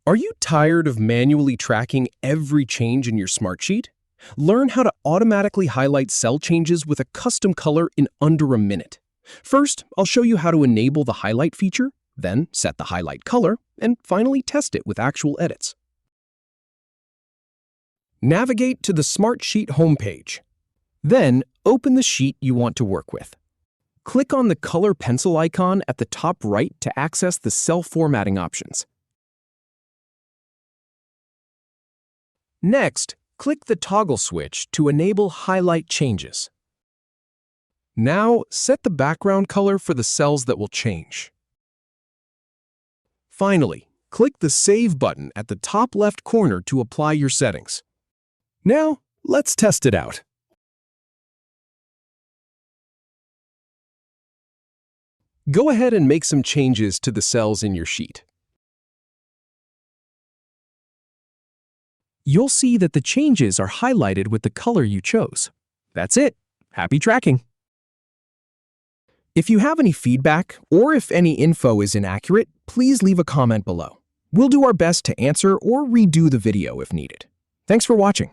Are you tired of manually tracking every change in your Smartsheet? Learn how to automatically highlight cell changes with a custom color in under a minute. First, I'll show you how to enable the highlight feature, then set the highlight color, and finally test it with actual edits. Navigate to the Smartsheet homepage. Then, open the sheet you want to work with. Click on the color pencil icon at the top right to access the cell formatting options. Next, click the toggle switch to enable highlight changes. Now, set the background color for the cells that will change. Finally, click the Save button at the top left corner to apply your settings. Now, let's test it out. Go ahead and make some changes to the cells in your sheet. You'll see that the changes are highlighted with the color you chose. That's it. Happy tracking! If you have any feedback or if any info is inaccurate, please leave a comment below. We'll do our best to answer or redo the video if needed. Thanks for watching.